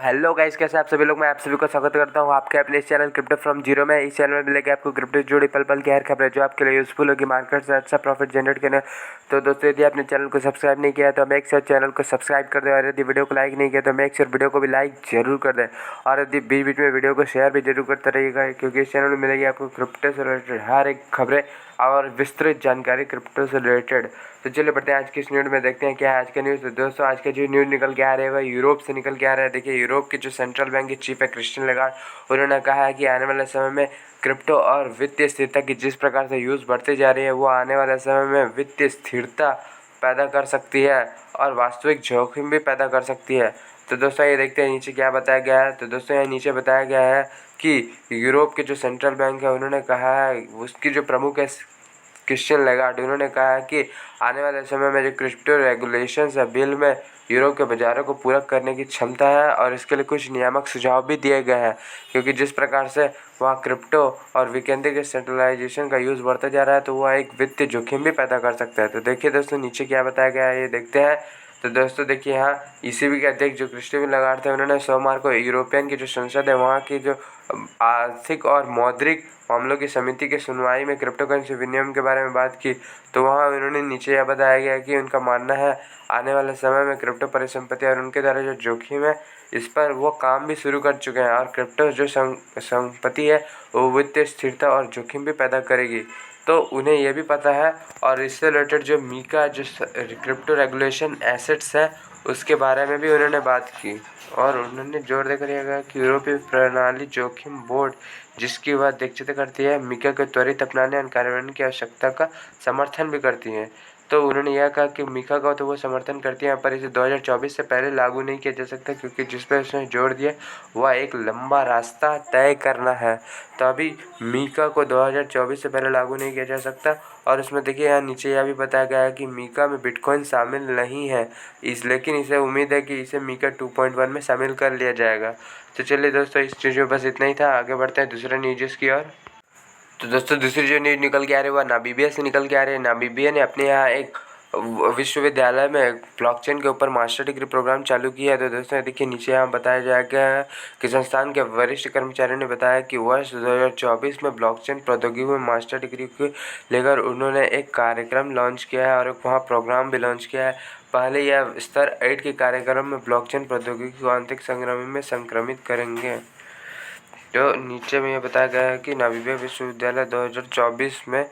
Hello guys, कैसे आप सभी लोग। मैं आप सभी को स्वागत करता हूं आपके अपने इस चैनल क्रिप्टो फ्रॉम जीरो में। इस चैनल में मिलेगी आपको क्रिप्टो से जुड़ी पल पल की हर खबरें जो आपके लिए यूजफुल होगी मार्केट से अच्छा प्रॉफिट जनरेट करने। तो दोस्तों, यदि आपने चैनल को सब्सक्राइब नहीं किया तो मेक श्योर चैनल को सब्सक्राइब कर दें, और यदि वीडियो को लाइक नहीं किया तो मेक श्योर वीडियो को भी लाइक जरूर कर दें, और यदि बीच बीच में वीडियो को शेयर भी जरूर करते रहिएगा, क्योंकि इस चैनल में मिलेगी आपको क्रिप्टो से रिलेटेड हर एक खबरें और विस्तृत जानकारी क्रिप्टो से रिलेटेड। तो चलिए बढ़ते हैं आज की इस न्यूज़ में, देखते हैं क्या है आज का न्यूज़। तो दोस्तों, आज का जो न्यूज़ निकल के आ रहा है वह यूरोप से निकल के आ रहा है। देखिए, यूरोप के जो सेंट्रल बैंक के चीफ है क्रिस्टियन लेगार्ड, उन्होंने कहा है कि आने वाले समय में क्रिप्टो और वित्तीय स्थिरता की जिस प्रकार से यूज़ बढ़ती जा रही है वो आने वाले समय में वित्तीय स्थिरता पैदा कर सकती है और वास्तविक जोखिम भी पैदा कर सकती है। तो दोस्तों, ये देखते हैं नीचे क्या बताया गया है। तो दोस्तों, यहाँ नीचे बताया गया है कि यूरोप के जो सेंट्रल बैंक है उन्होंने कहा है, उसकी जो प्रमुख है क्रिस्टियन लेगार्ड, उन्होंने कहा है कि आने वाले समय में जो क्रिप्टो रेगुलेशंस है बिल में यूरोप के बाज़ारों को पूरक करने की क्षमता है, और इसके लिए कुछ नियामक सुझाव भी दिए गए हैं, क्योंकि जिस प्रकार से वहाँ क्रिप्टो और विकेंद्रीकृत सेंट्रलाइजेशन का यूज़ बढ़ता जा रहा है तो वह एक वित्तीय जोखिम भी पैदा कर सकता है। तो देखिए दोस्तों, नीचे क्या बताया गया है ये देखते हैं। तो दोस्तों देखिए, यहाँ ईसीबी के अध्यक्ष जो क्रिस्टियन लेगार्ड थे, उन्होंने सोमवार को यूरोपियन की जो संसद है वहाँ की जो आर्थिक और मौद्रिक मामलों की समिति की सुनवाई में क्रिप्टो करेंसी विनियम के बारे में बात की। तो वहाँ उन्होंने नीचे यह बताया गया कि उनका मानना है आने वाले समय में क्रिप्टो परिसंपत्ति और उनके द्वारा जो जोखिम है इस पर वो काम भी शुरू कर चुके हैं, और क्रिप्टो जो संपत्ति है वो वित्तीय स्थिरता और जोखिम भी पैदा करेगी। तो उन्हें यह भी पता है, और इससे रिलेटेड जो मीका जो क्रिप्टो रेगुलेशन एसेट्स है उसके बारे में भी उन्होंने बात की, और उन्होंने जोर देकर यह कहा कि यूरोपीय प्रणाली जोखिम बोर्ड जिसकी वह अध्यक्षता करती है मीका के त्वरित अपनाने और कार्यान्वयन की आवश्यकता का समर्थन भी करती है। तो उन्होंने यह कहा कि मीका का तो वो समर्थन करती हैं, पर इसे 2024 से पहले लागू नहीं किया जा सकता, क्योंकि जिस पर उसने जोर दिया वह एक लंबा रास्ता तय करना है। तो अभी मीका को 2024 से पहले लागू नहीं किया जा सकता। और उसमें देखिए, यहाँ नीचे यह भी बताया गया है कि मीका में बिटकॉइन शामिल नहीं है, लेकिन इसे उम्मीद है कि इसे मीका 2.1 में शामिल कर लिया जाएगा। तो चलिए दोस्तों, इस चीज़ में बस इतना ही था। आगे बढ़ते हैं दूसरे न्यूज़ की ओर। तो दोस्तों, दूसरी जो न्यूज़ निकल के आ रही है वह नामीबिया से निकल के आ रही है। नामीबिया ने अपने यहाँ एक विश्वविद्यालय में ब्लॉकचेन के ऊपर मास्टर डिग्री प्रोग्राम चालू किया है। तो दोस्तों देखिए, नीचे यहाँ बताया जाएगा है कि संस्थान के वरिष्ठ कर्मचारियों ने बताया कि वर्ष 2024 में ब्लॉकचेन प्रौद्योगिकी में मास्टर डिग्री को लेकर उन्होंने एक कार्यक्रम लॉन्च किया है और एक वहाँ प्रोग्राम भी लॉन्च किया है। पहले यह स्तर 8 के कार्यक्रम में ब्लॉकचेन प्रौद्योगिकी को आंतरिक संग्रामी में संक्रमित करेंगे। जो नीचे में ये बताया गया है कि नामीबिया विश्वविद्यालय 2024 में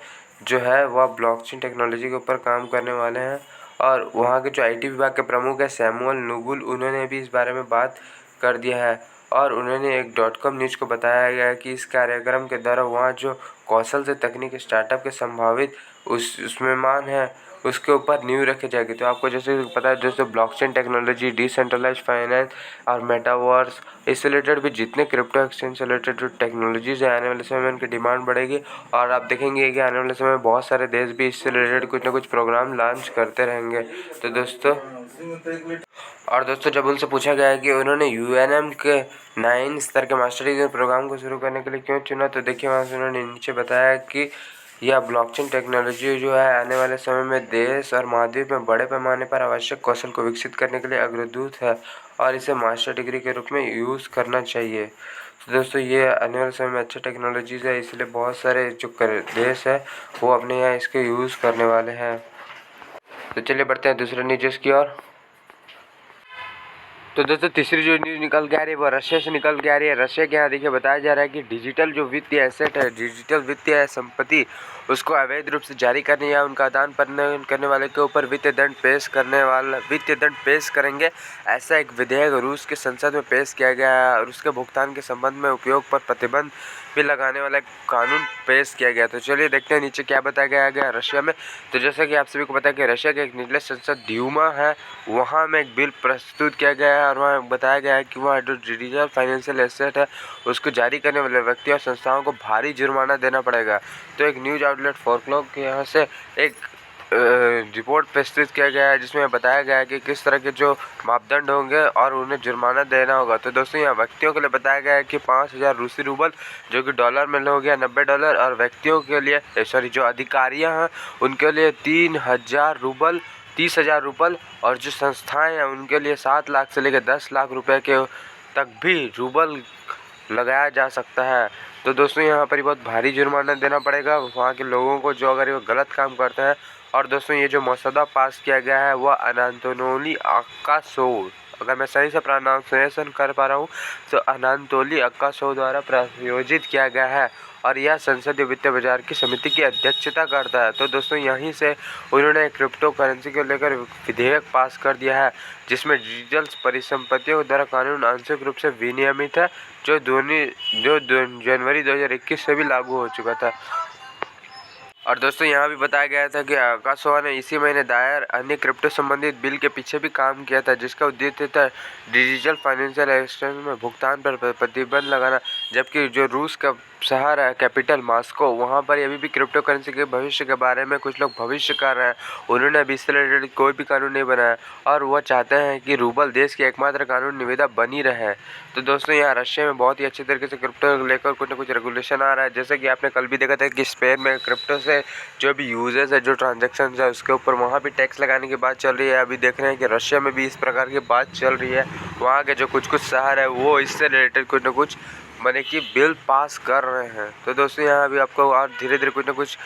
जो है वह ब्लॉकचेन टेक्नोलॉजी के ऊपर काम करने वाले हैं, और वहाँ के जो आईटी विभाग के प्रमुख है सैमुअल नुगुल, उन्होंने भी इस बारे में बात कर दिया है, और उन्होंने एक .com न्यूज़ को बताया गया है कि इस कार्यक्रम के द्वारा वहाँ जो कौशल से तकनीक स्टार्टअप के संभावित उसमें मान है उसके ऊपर नींव रखी जाएगी। तो आपको जैसे पता है दोस्तों, ब्लॉकचेन टेक्नोलॉजी, डिसेंट्रलाइज्ड फाइनेंस और मेटावर्स, इससे रिलेटेड भी जितने क्रिप्टो एक्सचेंज से रिलेटेड जो टेक्नोलॉजीज़ है आने वाले समय में उनकी डिमांड बढ़ेगी, और आप देखेंगे कि आने वाले समय में बहुत सारे देश भी इससे रिलेटेड कुछ ना कुछ प्रोग्राम लॉन्च करते रहेंगे। तो दोस्तों जब उनसे पूछा गया है कि उन्होंने यूएनएम के 9 स्तर के मास्टर डिग्री प्रोग्राम को शुरू करने के लिए क्यों चुना, तो देखिए वहाँ से उन्होंने नीचे बताया कि यह ब्लॉकचेन टेक्नोलॉजी जो है आने वाले समय में देश और महाद्वीप में बड़े पैमाने पर आवश्यक कौशल को विकसित करने के लिए अग्रदूत है, और इसे मास्टर डिग्री के रूप में यूज़ करना चाहिए। तो दोस्तों, ये आने वाले समय में अच्छा टेक्नोलॉजीज़ है, इसलिए बहुत सारे जो देश है वो अपने यहाँ इसके यूज़ करने वाले हैं। तो चलिए बढ़ते हैं दूसरे न्यूज़ की ओर। तो दोस्तों, तीसरी जो न्यूज़ निकल के आ रही है वो रशिया से निकल के आ रही है। रशिया के यहाँ देखिए बताया जा रहा है कि डिजिटल जो वित्तीय एसेट है, डिजिटल वित्तीय संपत्ति, उसको अवैध रूप से जारी करने या उनका आदान प्रदान करने वाले के ऊपर वित्तीय दंड पेश करेंगे। ऐसा एक विधेयक रूस के संसद में पेश किया गया है, और उसके भुगतान के संबंध में उपयोग पर प्रतिबंध भी लगाने वाला एक कानून पेश किया गया। तो चलिए देखते हैं नीचे क्या बताया गया रशिया में। तो जैसा कि आप सभी को पता है कि रशिया के एक निचले संसद ड्यूमा है, वहाँ में एक बिल प्रस्तुत किया गया है, और वहाँ बताया गया है कि वहाँ जो डिजिटल फाइनेंशियल एसेट है उसको जारी करने वाले व्यक्ति और संस्थाओं को भारी जुर्माना देना पड़ेगा। तो एक न्यूज़ आउटलेट 4 क्लॉक के यहाँ से एक रिपोर्ट प्रस्तुत किया गया है, जिसमें बताया गया है कि किस तरह के जो मापदंड होंगे और उन्हें जुर्माना देना होगा। तो दोस्तों, यहाँ व्यक्तियों के लिए बताया गया है कि 5000 रूसी रूबल, जो कि डॉलर में हो गया $90, और व्यक्तियों के लिए जो अधिकारियाँ हैं उनके लिए 30,000 रूपल, और जो संस्थाएं हैं उनके लिए 7 लाख से लेकर 10 लाख रुपए के तक भी रूबल लगाया जा सकता है। तो दोस्तों यहाँ पर बहुत भारी जुर्माना देना पड़ेगा वहाँ के लोगों को जो अगर वो गलत काम करते हैं। और दोस्तों ये जो मसौदा पास किया गया है वह अनातोली अक्कासोव, अगर मैं सही से प्रोनाउंसिएशन कर पा रहा हूँ तो अनातोली अक्कासोव द्वारा प्रायोजित किया गया है और यह संसदीय वित्त बाजार की समिति की अध्यक्षता करता है। तो दोस्तों यहीं से उन्होंने क्रिप्टो करेंसी को लेकर विधेयक पास कर दिया है जिसमें डिजिटल परिसंपत्तियों द्वारा कानून आंशिक रूप से विनियमित है, जो जनवरी 2021 से भी लागू हो चुका था। और दोस्तों यहाँ भी बताया गया था कि अक्कासोव ने इसी महीने दायर अन्य क्रिप्टो संबंधित बिल के पीछे भी काम किया था जिसका उद्देश्य था डिजिटल फाइनेंशियल एक्सचेंज में भुगतान पर प्रतिबंध लगाना। जबकि जो रूस का शहर है कैपिटल मॉस्को, वहाँ पर अभी भी क्रिप्टो करेंसी के भविष्य के बारे में कुछ लोग भविष्य कर रहे हैं। उन्होंने अभी इससे रिलेटेड कोई भी कानून नहीं बनाया और वह चाहते हैं कि रूबल देश की एकमात्र कानून निविदा बनी रहे। तो दोस्तों यहाँ रशिया में बहुत ही अच्छे तरीके से क्रिप्टो लेकर कुछ ना कुछ रेगुलेशन आ रहा है, जैसे कि आपने कल भी देखा था कि स्पेन में क्रिप्टो से जो भी यूजेस है, जो ट्रांजेक्शन है, उसके ऊपर वहाँ भी टैक्स लगाने की बात चल रही है। अभी देख रहे हैं कि रशिया में भी इस प्रकार की बात चल रही है। वहाँ के जो कुछ शहर है वो इससे रिलेटेड कुछ ना कुछ माने कि बिल पास कर रहे हैं। तो दोस्तों यहाँ भी आपको और धीरे धीरे कुछ ना कुछ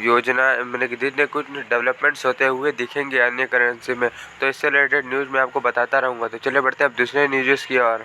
योजना मैंने कि धीरे कुछ डेवलपमेंट्स होते हुए दिखेंगे अन्य करेंसी में। तो इससे रिलेटेड न्यूज़ मैं आपको बताता रहूँगा। तो चलिए बढ़ते हैं अब दूसरे न्यूज़ की ओर।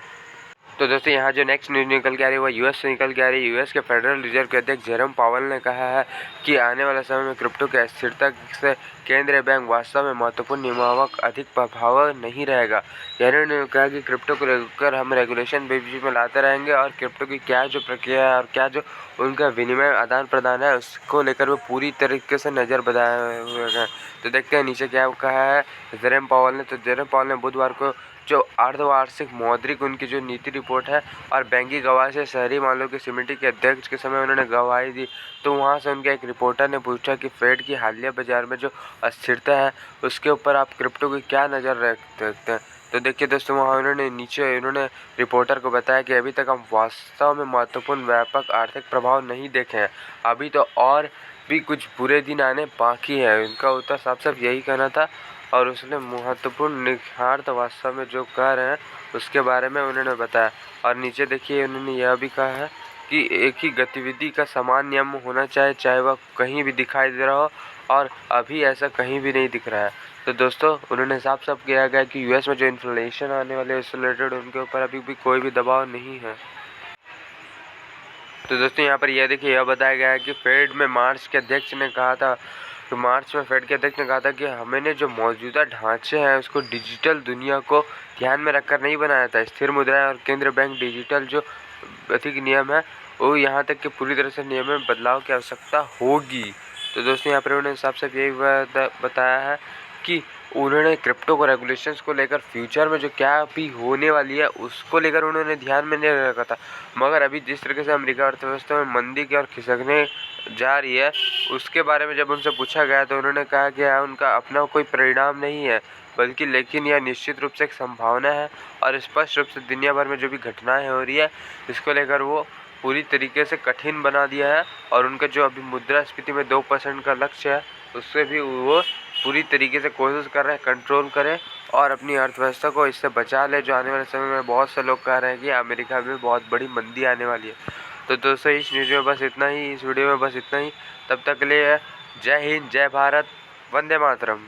तो दोस्तों यहाँ जो नेक्स्ट न्यूज़ निकल के आ रही है वो यूएस से निकल के आ रही है। यूएस के फेडरल रिजर्व के अध्यक्ष जेरोम पावेल ने कहा है कि आने वाले समय में क्रिप्टो की अस्थिरता से केंद्रीय बैंक वास्तव में महत्वपूर्ण नियामक अधिक प्रभाव नहीं रहेगा। जेरोम ने कहा कि क्रिप्टो को लेकर हम रेगुलेशन बीच में लाते रहेंगे और क्रिप्टो की क्या जो प्रक्रिया है और क्या जो उनका विनिमय आदान प्रदान है उसको लेकर वो पूरी तरीके से नज़र बनाए हुए हैं। तो देखते हैं नीचे क्या कहा है जेरोम पावेल ने। तो जेरोम पावेल ने बुधवार को जो अर्धवार्षिक मौद्रिक उनकी जो नीति रिपोर्ट है और बैंकिंग गवाह से शहरी मामलों की समिति के अध्यक्ष के समय उन्होंने गवाही दी। तो वहां से उनके एक रिपोर्टर ने पूछा कि फेड की हालिया बाजार में जो अस्थिरता है उसके ऊपर आप क्रिप्टो की क्या नज़र रखते हैं। तो देखिए दोस्तों वहाँ उन्होंने रिपोर्टर को बताया कि अभी तक हम वास्तव में महत्वपूर्ण व्यापक आर्थिक प्रभाव नहीं देखे हैं, अभी तो और भी कुछ बुरे दिन आने बाकी है। उनका उत्तर साफ साफ यही कहना था और उसने महत्वपूर्ण निहितार्थ वास्तव में जो कह रहे हैं उसके बारे में उन्होंने बताया। और नीचे देखिए उन्होंने यह भी कहा है कि एक ही गतिविधि का समान नियम होना चाहिए, चाहे वह कहीं भी दिखाई दे रहा हो, और अभी ऐसा कहीं भी नहीं दिख रहा है। तो दोस्तों उन्होंने साफ साफ किया गया कि यूएस में जो इन्फ्लेशन आने वाले उससे रिलेटेड उनके ऊपर अभी भी कोई भी दबाव नहीं है। तो दोस्तों यहाँ पर यह देखिए यह बताया गया है कि फेड में मार्च के अध्यक्ष ने कहा था तो मार्च में फेड के अध्यक्ष ने कहा था कि हमने जो मौजूदा ढांचे हैं उसको डिजिटल दुनिया को ध्यान में रखकर नहीं बनाया था। स्थिर मुद्राएं और केंद्र बैंक डिजिटल जो अधिक नियम है वो यहाँ तक कि पूरी तरह से नियम में बदलाव की आवश्यकता होगी। तो दोस्तों यहाँ पर उन्होंने साफ साफ यही बताया है कि उन्होंने क्रिप्टो को रेगुलेशंस को लेकर फ्यूचर में जो क्या भी होने वाली है उसको लेकर उन्होंने ध्यान में नहीं रखा था। मगर अभी जिस तरीके से अमेरिका अर्थव्यवस्था में मंदी की ओर खिसकने जा रही है उसके बारे में जब उनसे पूछा गया तो उन्होंने कहा कि उनका अपना कोई परिणाम नहीं है बल्कि लेकिन यह निश्चित रूप से एक संभावना है और स्पष्ट रूप से दुनिया भर में जो भी घटनाएं हो रही है इसको लेकर वो पूरी तरीके से कठिन बना दिया है। और उनका जो अभी मुद्रास्फीति में 2% का लक्ष्य है उससे भी वो पूरी तरीके से कोशिश कर रहे हैं कंट्रोल करें और अपनी अर्थव्यवस्था को इससे बचा ले, जो आने वाले समय में बहुत से लोग कह रहे हैं कि अमेरिका में बहुत बड़ी मंदी आने वाली है। तो दोस्तों इस न्यूज़ में बस इतना ही, इस वीडियो में बस इतना ही। तब तक के लिए जय हिंद, जय भारत, वंदे मातरम।